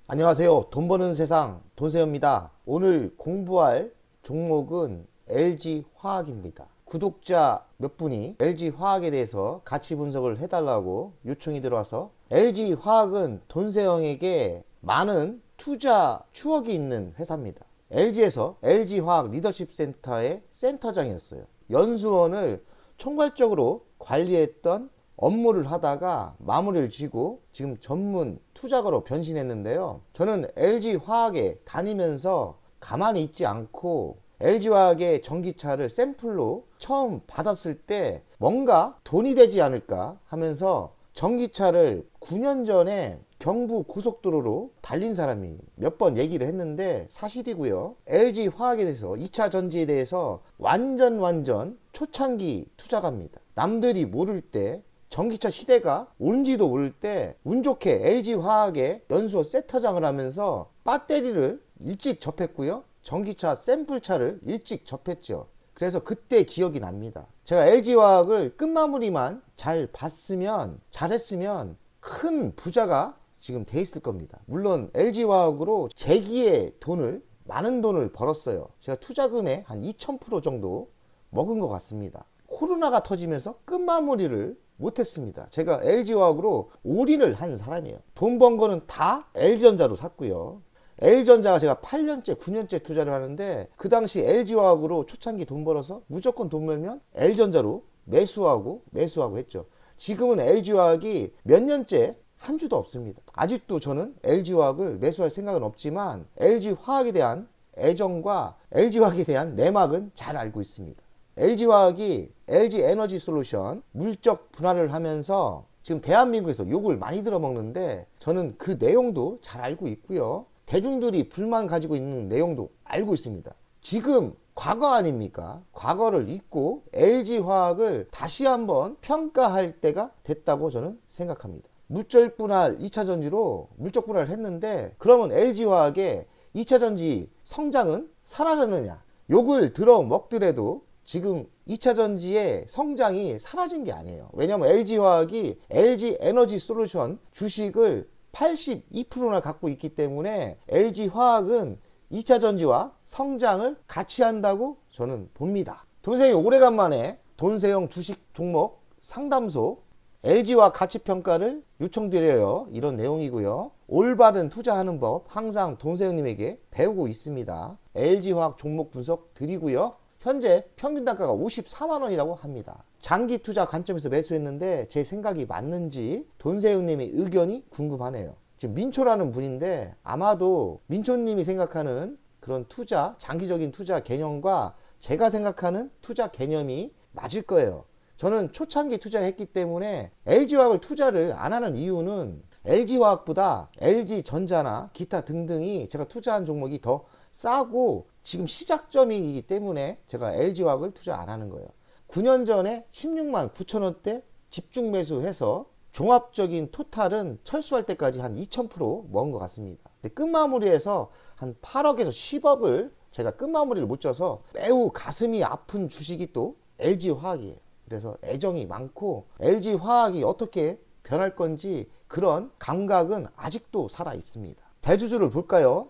안녕하세요. 돈 버는 세상 돈세호입니다. 오늘 공부할 종목은 LG화학입니다. 구독자 몇 분이 LG화학에 대해서 가치 분석을 해달라고 요청이 들어와서, LG화학은 돈세영에게 많은 투자 추억이 있는 회사입니다. LG에서 LG화학 리더십 센터의 센터장이었어요. 연수원을 총괄적으로 관리했던 업무를 하다가 마무리를 지고 지금 전문 투자가로 변신했는데요. 저는 LG화학에 다니면서 가만히 있지 않고 LG화학의 전기차를 샘플로 처음 받았을 때 뭔가 돈이 되지 않을까 하면서 전기차를 9년 전에 경부 고속도로로 달린 사람이 몇 번 얘기를 했는데 사실이고요. LG화학에 대해서 2차 전지에 대해서 완전 초창기 투자가입니다. 남들이 모를 때, 전기차 시대가 온지도 모를 때 운 좋게 LG화학에 연수원 세터장을 하면서 배터리를 일찍 접했고요. 전기차 샘플차를 일찍 접했죠. 그래서 그때 기억이 납니다. 제가 LG화학을 끝마무리만 잘 봤으면, 잘했으면 큰 부자가 지금 돼 있을 겁니다. 물론 LG화학으로 재기의 돈을, 많은 돈을 벌었어요. 제가 투자금의 한 2000% 정도 먹은 것 같습니다. 코로나가 터지면서 끝마무리를 못했습니다. 제가 LG화학으로 올인을 한 사람이에요. 돈 번 거는 다 LG전자로 샀고요. L전자가 제가 8년째 9년째 투자를 하는데, 그 당시 LG화학으로 초창기 돈 벌어서 무조건 돈 벌면 L전자로 매수하고 했죠. 지금은 LG화학이 몇 년째 한 주도 없습니다. 아직도 저는 LG화학을 매수할 생각은 없지만 LG화학에 대한 애정과 LG화학에 대한 내막은 잘 알고 있습니다. LG화학이 LG에너지솔루션 물적 분할을 하면서 지금 대한민국에서 욕을 많이 들어먹는데, 저는 그 내용도 잘 알고 있고요. 대중들이 불만 가지고 있는 내용도 알고 있습니다. 지금 과거 아닙니까? 과거를 잊고 LG화학을 다시 한번 평가할 때가 됐다고 저는 생각합니다. 물적 분할 2차 전지로 물적 분할을 했는데, 그러면 LG화학의 2차 전지 성장은 사라졌느냐? 욕을 들어 먹더라도 지금 2차 전지의 성장이 사라진 게 아니에요. 왜냐하면 LG화학이 LG에너지솔루션 주식을 82%나 갖고 있기 때문에 LG화학은 2차 전지와 성장을 같이 한다고 저는 봅니다. 돈세영이 오래간만에 돈세영 주식 종목 상담소 LG화학 가치평가를 요청드려요. 이런 내용이고요. 올바른 투자하는 법 항상 돈세영님에게 배우고 있습니다. LG화학 종목 분석 드리고요. 현재 평균 단가가 54만원이라고 합니다. 장기 투자 관점에서 매수했는데 제 생각이 맞는지 돈세훈님의 의견이 궁금하네요. 지금 민초라는 분인데, 아마도 민초님이 생각하는 그런 투자, 장기적인 투자 개념과 제가 생각하는 투자 개념이 맞을 거예요. 저는 초창기 투자했기 때문에 LG화학을 투자를 안 하는 이유는, LG화학보다 LG전자나 기타 등등이 제가 투자한 종목이 더 싸고 지금 시작점이기 때문에 제가 LG화학을 투자 안 하는 거예요. 9년 전에 16만 9천원대 집중 매수해서 종합적인 토탈은 철수할 때까지 한 2000% 먹은 것 같습니다. 근데 끝마무리에서 한 8억에서 10억을 제가 끝마무리를 못 져서 매우 가슴이 아픈 주식이 또 LG화학이에요. 그래서 애정이 많고 LG화학이 어떻게 변할 건지 그런 감각은 아직도 살아 있습니다. 대주주를 볼까요?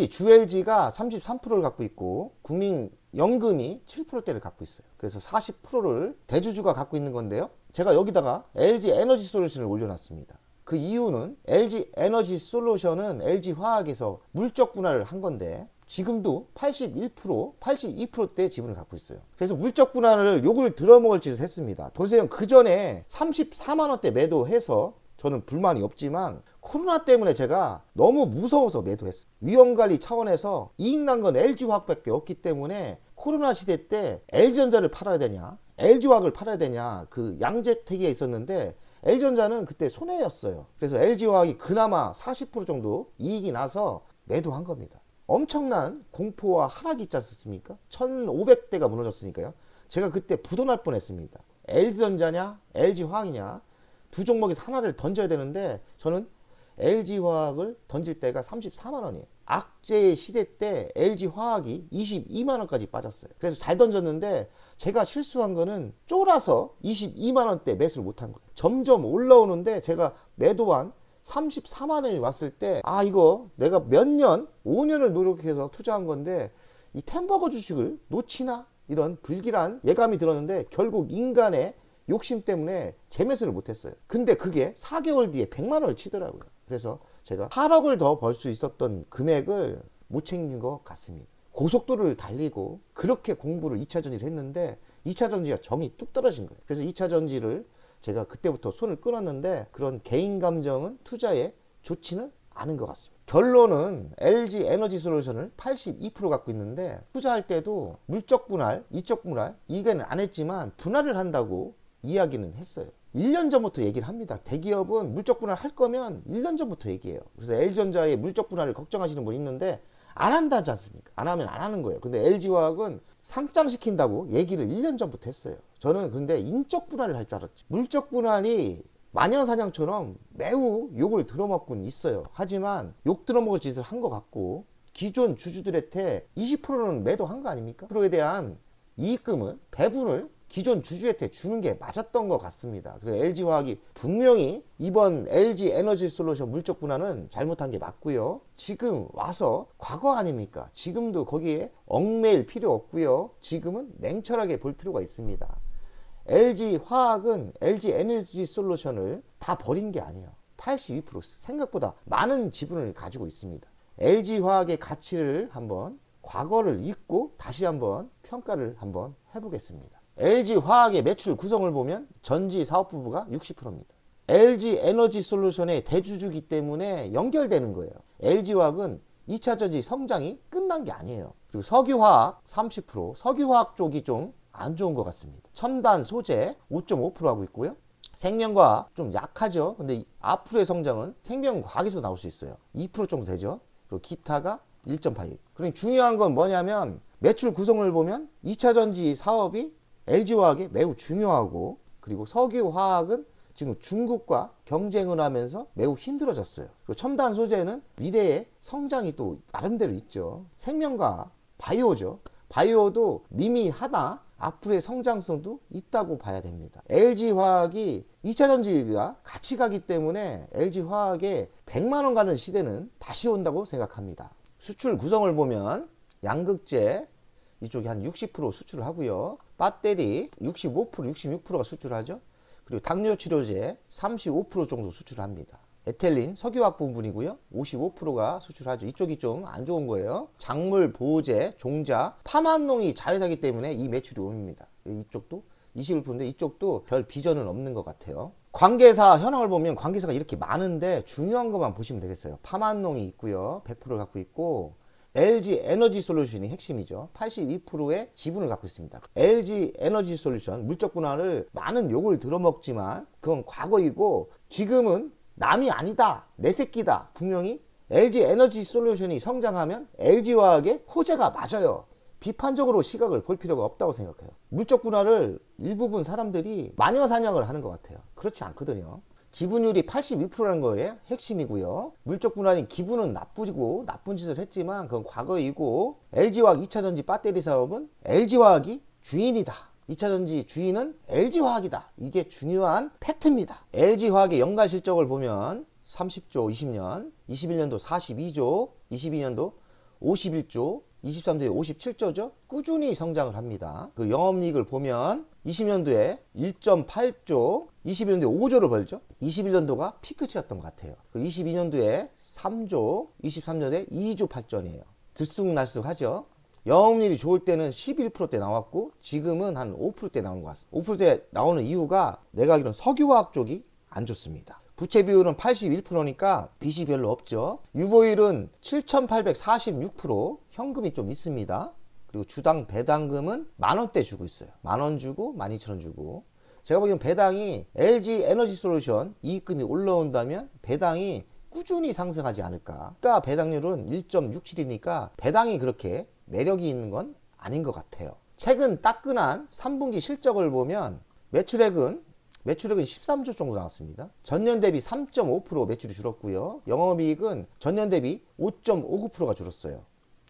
주 LG가 33%를 갖고 있고 국민연금이 7%대를 갖고 있어요. 그래서 40%를 대주주가 갖고 있는 건데요. 제가 여기다가 LG에너지솔루션을 올려놨습니다. 그 이유는 LG에너지솔루션은 LG화학에서 물적 분할을 한 건데 지금도 81%, 82%대 지분을 갖고 있어요. 그래서 물적 분할을 욕을 들어먹을 짓을 했습니다. 돈세영 그 전에 34만원대 매도해서 저는 불만이 없지만, 코로나 때문에 제가 너무 무서워서 매도했어요. 위험관리 차원에서 이익 난 건 LG화학밖에 없기 때문에 코로나 시대 때 LG전자를 팔아야 되냐, LG화학을 팔아야 되냐, 그 양재택에 있었는데 LG전자는 그때 손해였어요. 그래서 LG화학이 그나마 40% 정도 이익이 나서 매도한 겁니다. 엄청난 공포와 하락이 있지 않습니까? 1500대가 무너졌으니까요. 제가 그때 부도날 뻔했습니다. LG전자냐 LG화학이냐, 두 종목에서 하나를 던져야 되는데 저는 LG화학을 던질 때가 34만원이에요. 악재의 시대 때 LG화학이 22만원까지 빠졌어요. 그래서 잘 던졌는데 제가 실수한 거는 쫄아서 22만원대 매수를 못한 거예요. 점점 올라오는데 제가 매도한 34만 원이 왔을 때, 아, 이거 내가 몇 년, 5년을 노력해서 투자한 건데 이 템버거 주식을 놓치나? 이런 불길한 예감이 들었는데 결국 인간의 욕심 때문에 재매수를 못했어요. 근데 그게 4개월 뒤에 100만 원을 치더라고요. 그래서 제가 8억을 더 벌 수 있었던 금액을 못 챙긴 것 같습니다. 고속도로를 달리고 그렇게 공부를 2차 전지를 했는데 2차 전지가 정이 뚝 떨어진 거예요. 그래서 2차 전지를 제가 그때부터 손을 끊었는데 그런 개인 감정은 투자에 좋지는 않은 것 같습니다. 결론은 LG 에너지 솔루션을 82% 갖고 있는데 투자할 때도 물적 분할, 이적 분할, 이게는 안 했지만 분할을 한다고 이야기는 했어요. 1년 전부터 얘기를 합니다. 대기업은 물적 분할 할 거면 1년 전부터 얘기해요. 그래서 LG전자의 물적 분할을 걱정하시는 분이 있는데 안 한다지 않습니까? 안 하면 안 하는 거예요. 근데 LG화학은 상장시킨다고 얘기를 1년 전부터 했어요. 저는 근데 인적 분할을 할 줄 알았죠. 물적 분할이 마녀사냥처럼 매우 욕을 들어먹고는 있어요. 하지만 욕 들어먹을 짓을 한 것 같고 기존 주주들한테 20%는 매도한 거 아닙니까? 프로에 대한 이익금은 배분을 기존 주주한테 주는 게 맞았던 것 같습니다. 그래서 LG화학이 분명히 이번 LG 에너지 솔루션 물적 분할은 잘못한 게 맞고요. 지금 와서 과거 아닙니까? 지금도 거기에 얽매일 필요 없고요. 지금은 냉철하게 볼 필요가 있습니다. LG화학은 LG 에너지 솔루션을 다 버린 게 아니에요. 82% 생각보다 많은 지분을 가지고 있습니다. LG화학의 가치를 한번 과거를 잊고 다시 한번 평가를 한번 해보겠습니다. LG화학의 매출 구성을 보면 전지 사업부가 60%입니다. LG 에너지 솔루션의 대주주기 때문에 연결되는 거예요. LG화학은 2차 전지 성장이 끝난 게 아니에요. 그리고 석유화학 30%, 석유화학 쪽이 좀 안 좋은 것 같습니다. 첨단 소재 5.5% 하고 있고요. 생명과학 좀 약하죠. 근데 앞으로의 성장은 생명과학에서 나올 수 있어요. 2% 정도 되죠. 그리고 기타가 1.82. 그러니 중요한 건 뭐냐면 매출 구성을 보면 2차 전지 사업이 LG화학에 매우 중요하고 그리고 석유화학은 지금 중국과 경쟁을 하면서 매우 힘들어졌어요. 그리고 첨단 소재는 미래의 성장이 또 나름대로 있죠. 생명과학, 바이오죠. 바이오도 미미하다 앞으로의 성장성도 있다고 봐야 됩니다. LG화학이 2차 전지가 같이 가기 때문에 LG화학에 100만원 가는 시대는 다시 온다고 생각합니다. 수출 구성을 보면 양극재 이쪽이 한 60% 수출을 하고요. 배터리 65%, 66%가 수출하죠. 그리고 당뇨 치료제 35% 정도 수출합니다. 에틸린 석유화학 부분이고요. 55%가 수출하죠. 이쪽이 좀 안 좋은 거예요. 작물, 보호제, 종자, 파만농이 자회사기 때문에 이 매출이 옵니다. 이쪽도 21%인데 이쪽도 별 비전은 없는 것 같아요. 관계사 현황을 보면 관계사가 이렇게 많은데 중요한 것만 보시면 되겠어요. 파만농이 있고요. 100%를 갖고 있고 LG 에너지 솔루션이 핵심이죠. 82%의 지분을 갖고 있습니다. LG 에너지 솔루션 물적 분할을 많은 욕을 들어먹지만 그건 과거이고 지금은 남이 아니다, 내 새끼다. 분명히 LG 에너지 솔루션이 성장하면 LG화학의 호재가 맞아요. 비판적으로 시각을 볼 필요가 없다고 생각해요. 물적 분할을 일부분 사람들이 마녀사냥을 하는 것 같아요. 그렇지 않거든요. 지분율이 82%라는 거에 핵심이고요. 물적 분할이 기분은 나쁘고 나쁜 짓을 했지만 그건 과거이고 LG화학 2차전지 배터리 사업은 LG화학이 주인이다. 2차전지 주인은 LG화학이다. 이게 중요한 팩트입니다. LG화학의 연간 실적을 보면 30조 20년, 21년도 42조, 22년도 51조, 23년도에 57조죠. 꾸준히 성장을 합니다. 그 영업이익을 보면 20년도에 1.8조, 21년도에 5조를 벌죠. 21년도가 피크치였던 것 같아요. 그리고 22년도에 3조, 23년도에 2조 8전이에요. 들쑥날쑥하죠. 영업이익이 좋을 때는 11%대 나왔고 지금은 한 5%대 나온 것 같습니다. 5%대 나오는 이유가 내가 알기로는 석유화학 쪽이 안 좋습니다. 부채 비율은 81%니까 빚이 별로 없죠. 유보율은 7,846%, 현금이 좀 있습니다. 그리고 주당 배당금은 만원대 주고 있어요. 만원 주고 12,000원 주고. 제가 보기엔 배당이 LG 에너지 솔루션 이익금이 올라온다면 배당이 꾸준히 상승하지 않을까. 그러니까 배당률은 1.67이니까 배당이 그렇게 매력이 있는 건 아닌 것 같아요. 최근 따끈한 3분기 실적을 보면 매출액은 13조 정도 나왔습니다. 전년 대비 3.5% 매출이 줄었고요. 영업이익은 전년 대비 5.59%가 줄었어요.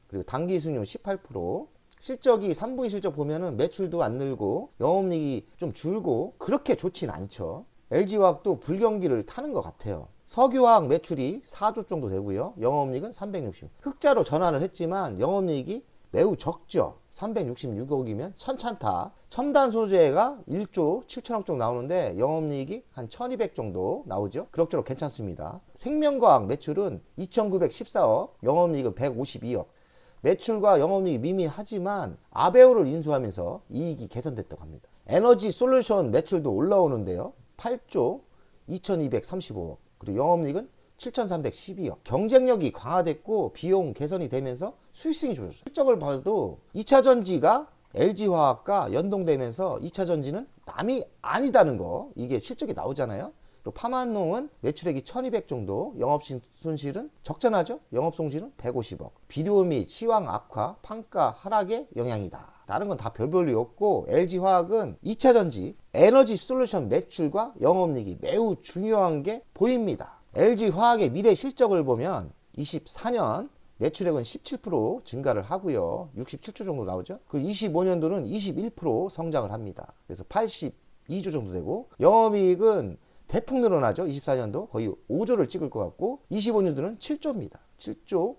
그리고 당기순이익 18%. 실적이 3분기 실적 보면은 매출도 안 늘고 영업이익이 좀 줄고 그렇게 좋진 않죠. LG화학도 불경기를 타는 것 같아요. 석유화학 매출이 4조 정도 되고요. 영업이익은 360. 흑자로 전환을 했지만 영업이익이 매우 적죠. 366억이면 천찬타. 첨단 소재가 1조 7천억 정도 나오는데 영업이익이 한 1200 정도 나오죠. 그럭저럭 괜찮습니다. 생명과학 매출은 2914억, 영업이익은 152억. 매출과 영업이익이 미미하지만 아베오를 인수하면서 이익이 개선됐다고 합니다. 에너지 솔루션 매출도 올라오는데요. 8조 2235억. 그리고 영업이익은 7312억. 경쟁력이 강화됐고 비용 개선이 되면서 수익성이 좋았어요. 실적을 봐도 2차전지가 LG화학과 연동되면서 2차전지는 남이 아니다는 거, 이게 실적이 나오잖아요. 그리고 파만농은 매출액이 1200 정도, 영업손실은 적잖아죠. 영업손실은 150억. 비료 및 시황 악화, 판가 하락의 영향이다. 다른 건 다 별 볼일 없고, LG화학은 2차전지 에너지 솔루션 매출과 영업이익이 매우 중요한 게 보입니다. LG화학의 미래 실적을 보면 24년 매출액은 17% 증가를 하고요. 67조 정도 나오죠. 그리고 25년도는 21% 성장을 합니다. 그래서 82조 정도 되고, 영업이익은 대폭 늘어나죠. 24년도 거의 5조를 찍을 것 같고, 25년도는 7조입니다. 7조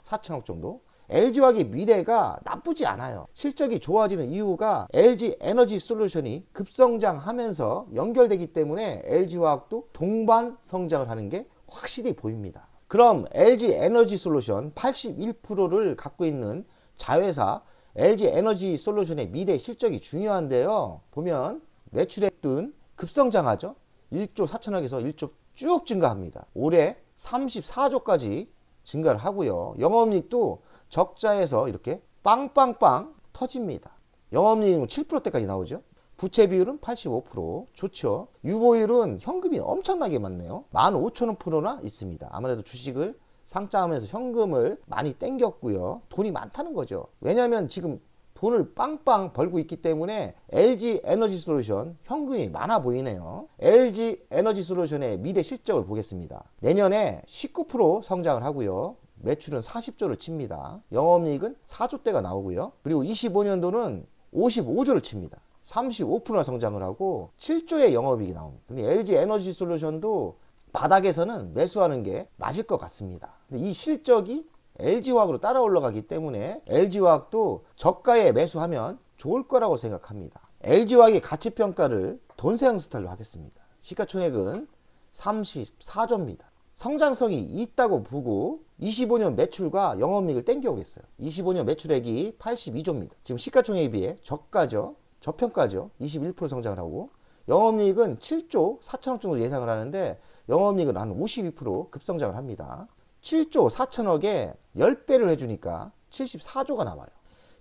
4천억 정도. LG화학의 미래가 나쁘지 않아요. 실적이 좋아지는 이유가 LG 에너지 솔루션이 급성장하면서 연결되기 때문에 LG화학도 동반 성장을 하는 게 확실히 보입니다. 그럼 LG 에너지 솔루션 81%를 갖고 있는 자회사 LG 에너지 솔루션의 미래 실적이 중요한데요. 보면 매출액은 급성장하죠. 1조 4천억에서 1조 쭉 증가합니다. 올해 34조까지 증가를 하고요. 영업이익도 적자에서 이렇게 빵빵빵 터집니다. 영업이익은 7%대까지 나오죠. 부채 비율은 85%. 좋죠. 유보율은 현금이 엄청나게 많네요. 15,000%나 있습니다. 아무래도 주식을 상장하면서 현금을 많이 땡겼고요. 돈이 많다는 거죠. 왜냐하면 지금 돈을 빵빵 벌고 있기 때문에 LG 에너지 솔루션 현금이 많아 보이네요. LG 에너지 솔루션의 미래 실적을 보겠습니다. 내년에 19% 성장을 하고요. 매출은 40조를 칩니다. 영업이익은 4조대가 나오고요. 그리고 25년도는 55조를 칩니다. 35%나 성장을 하고 7조의 영업이익이 나옵니다. 근데 LG 에너지 솔루션도 바닥에서는 매수하는 게 맞을 것 같습니다. 근데 이 실적이 LG화학으로 따라 올라가기 때문에 LG화학도 저가에 매수하면 좋을 거라고 생각합니다. LG화학의 가치평가를 돈세형 스타일로 하겠습니다. 시가총액은 34조입니다. 성장성이 있다고 보고 25년 매출과 영업이익을 땡겨오겠어요. 25년 매출액이 82조입니다. 지금 시가총액에 비해 저가죠. 저평가죠. 21% 성장을 하고, 영업이익은 7조 4천억 정도 예상을 하는데 영업이익은 한 52% 급성장을 합니다. 7조 4천억에 10배를 해주니까 74조가 나와요.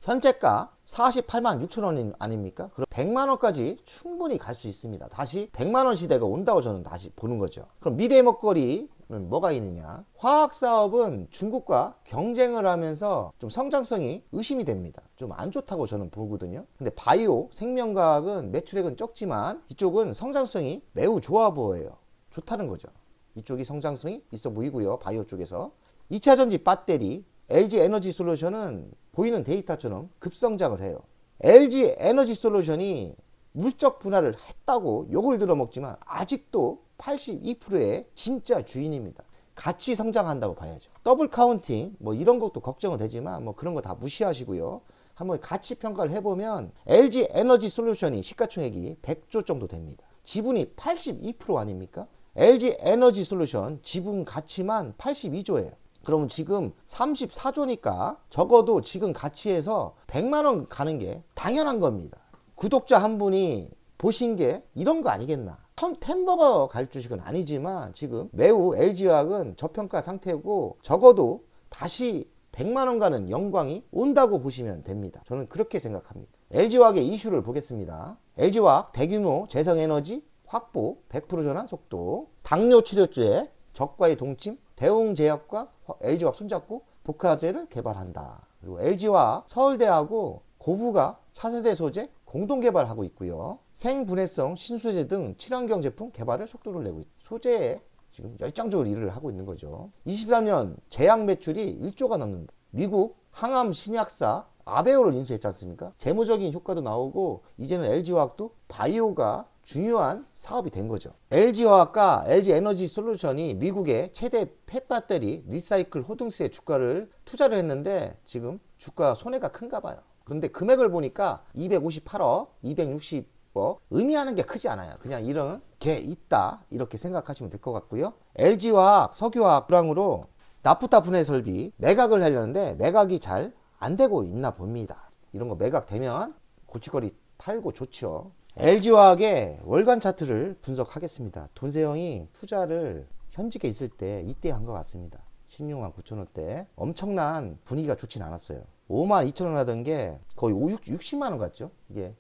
현재가 48만 6천 원 아닙니까? 그럼 100만 원까지 충분히 갈 수 있습니다. 다시 100만 원 시대가 온다고 저는 다시 보는 거죠. 그럼 미래의 먹거리는 뭐가 있느냐? 화학사업은 중국과 경쟁을 하면서 좀 성장성이 의심이 됩니다. 좀 안 좋다고 저는 보거든요. 근데 바이오, 생명과학은 매출액은 적지만 이쪽은 성장성이 매우 좋아 보여요. 좋다는 거죠. 이쪽이 성장성이 있어 보이고요. 바이오 쪽에서. 2차전지 배터리, LG 에너지 솔루션은 보이는 데이터처럼 급성장을 해요. LG 에너지 솔루션이 물적 분할을 했다고 욕을 들어먹지만 아직도 82%의 진짜 주인입니다. 같이 성장한다고 봐야죠. 더블 카운팅 뭐 이런 것도 걱정은 되지만 뭐 그런 거 다 무시하시고요. 한번 같이 평가를 해보면 LG 에너지 솔루션이 시가총액이 100조 정도 됩니다. 지분이 82% 아닙니까? LG 에너지 솔루션 지분 가치만 82조예요. 그러면 지금 34조니까 적어도 지금 가치에서 100만 원 가는 게 당연한 겁니다. 구독자 한 분이 보신 게 이런 거 아니겠나. 템버거 갈 주식은 아니지만 지금 매우 LG화학은 저평가 상태고 적어도 다시 100만 원 가는 영광이 온다고 보시면 됩니다. 저는 그렇게 생각합니다. LG화학의 이슈를 보겠습니다. LG화학 대규모 재생에너지 확보 100% 전환 속도, 당뇨 치료제 적과의 동침, 대웅제약과 LG화학 손잡고 복화제를 개발한다. 그리고 LG화학 서울대하고 고부가 차세대 소재 공동 개발하고 있고요. 생분해성 신소재 등 친환경 제품 개발을 속도를 내고 있다. 소재에 지금 열정적으로 일을 하고 있는 거죠. 23년 제약 매출이 1조가 넘는다. 미국 항암 신약사 아베오를 인수했지 않습니까? 재무적인 효과도 나오고 이제는 LG화학도 바이오가 중요한 사업이 된 거죠. LG화학과 LG에너지솔루션이 미국의 최대 폐배터리 리사이클 호등수의 주가를 투자를 했는데 지금 주가 손해가 큰가 봐요. 근데 금액을 보니까 258억, 260억 의미하는 게 크지 않아요. 그냥 이런 게 있다 이렇게 생각하시면 될 것 같고요. LG화학, 석유화학 불황으로 나프타 분해 설비 매각을 하려는데 매각이 잘 안 되고 있나 봅니다. 이런 거 매각되면 고치거리 팔고 좋죠. LG화학의 월간 차트를 분석하겠습니다. 돈세영이 투자를 현직에 있을 때 이때 한 것 같습니다. 16만 9천 원대 엄청난 분위기가 좋진 않았어요. 5만 2천 원 하던 게 거의 60만 원 같죠. 이게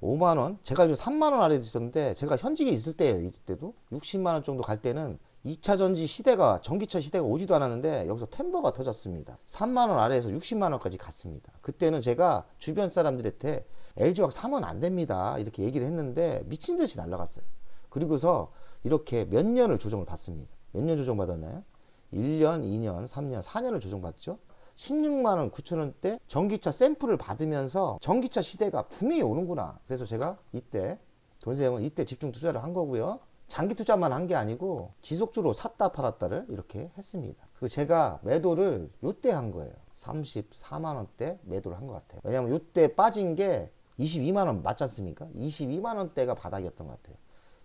5만 원, 제가 알기로 3만 원 아래도 있었는데 제가 현직에 있을 때예요. 이때도 60만 원 정도 갈 때는 2차 전지 시대가, 전기차 시대가 오지도 않았는데 여기서 템버가 터졌습니다. 3만 원 아래에서 60만 원까지 갔습니다. 그때는 제가 주변 사람들한테 LG화학 사면 안 됩니다 이렇게 얘기를 했는데 미친 듯이 날라갔어요. 그리고서 이렇게 몇 년을 조정을 받습니다. 몇 년 조정 받았나요? 1년, 2년, 3년, 4년을 조정 받죠. 16만 원, 9천 원대 전기차 샘플을 받으면서 전기차 시대가 분명히 오는구나. 그래서 제가 이때 돈세영은 이때 집중 투자를 한 거고요. 장기 투자만 한 게 아니고 지속적으로 샀다 팔았다를 이렇게 했습니다. 그리고 제가 매도를 요때 한 거예요. 34만 원대 매도를 한 것 같아요. 왜냐면 요때 빠진 게 22만 원 맞지 않습니까? 22만 원대가 바닥이었던 것 같아요.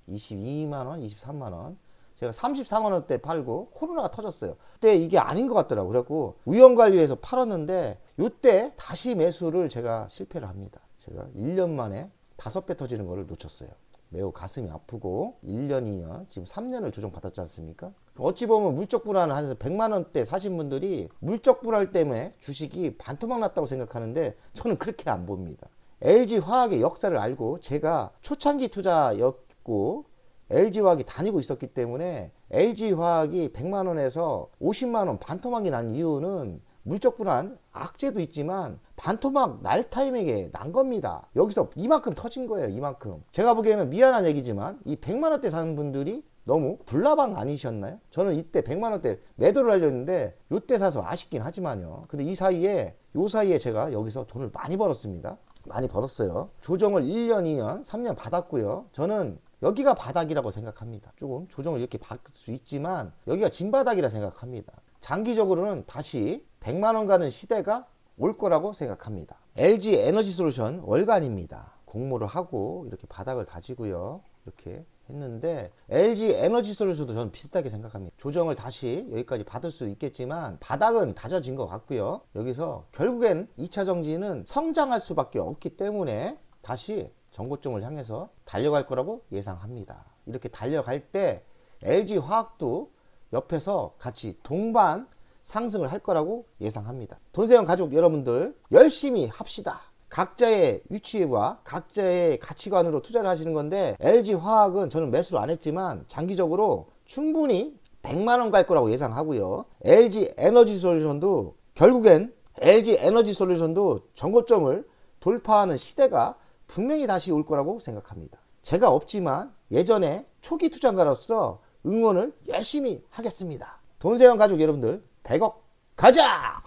22만 원, 23만 원. 제가 34만 원대 팔고 코로나가 터졌어요. 그때 이게 아닌 것 같더라고요. 그래갖고 우연관리해서 팔았는데 요때 다시 매수를 제가 실패를 합니다. 제가 1년 만에 5배 터지는 거를 놓쳤어요. 매우 가슴이 아프고 1년, 2년, 지금 3년을 조정받았지 않습니까? 어찌 보면 물적 불안을 하면서 100만 원대 사신 분들이 물적 불안 때문에 주식이 반토막 났다고 생각하는데 저는 그렇게 안 봅니다. LG화학의 역사를 알고 제가 초창기 투자였고 LG화학이 다니고 있었기 때문에 LG화학이 100만 원에서 50만 원 반토막이 난 이유는 물적 불안, 악재도 있지만 반토막 날 타임에게 난 겁니다. 여기서 이만큼 터진 거예요. 이만큼. 제가 보기에는 미안한 얘기지만 이 100만 원대 사는 분들이 너무 불나방 아니셨나요? 저는 이때 100만 원대 매도를 하려는데 요때 사서 아쉽긴 하지만요. 근데 요 사이에 제가 여기서 돈을 많이 벌었습니다. 많이 벌었어요. 조정을 1년, 2년, 3년 받았고요. 저는 여기가 바닥이라고 생각합니다. 조금 조정을 이렇게 받을 수 있지만 여기가 진바닥이라 생각합니다. 장기적으로는 다시 100만 원 가는 시대가 올 거라고 생각합니다. LG에너지솔루션 월간입니다. 공모를 하고 이렇게 바닥을 다지고요. 이렇게 했는데 LG에너지솔루션도 저는 비슷하게 생각합니다. 조정을 다시 여기까지 받을 수 있겠지만 바닥은 다져진 것 같고요. 여기서 결국엔 2차 정지는 성장할 수밖에 없기 때문에 다시 전고점을 향해서 달려갈 거라고 예상합니다. 이렇게 달려갈 때 LG화학도 옆에서 같이 동반 상승을 할 거라고 예상합니다. 돈세영 가족 여러분들 열심히 합시다. 각자의 위치와 각자의 가치관으로 투자를 하시는 건데 LG화학은 저는 매수를 안 했지만 장기적으로 충분히 100만 원 갈 거라고 예상하고요. LG에너지솔루션도 결국엔 LG에너지솔루션도 전고점을 돌파하는 시대가 분명히 다시 올 거라고 생각합니다. 제가 없지만 예전에 초기 투자가로서 응원을 열심히 하겠습니다. 돈세영 가족 여러분들 100억 가자!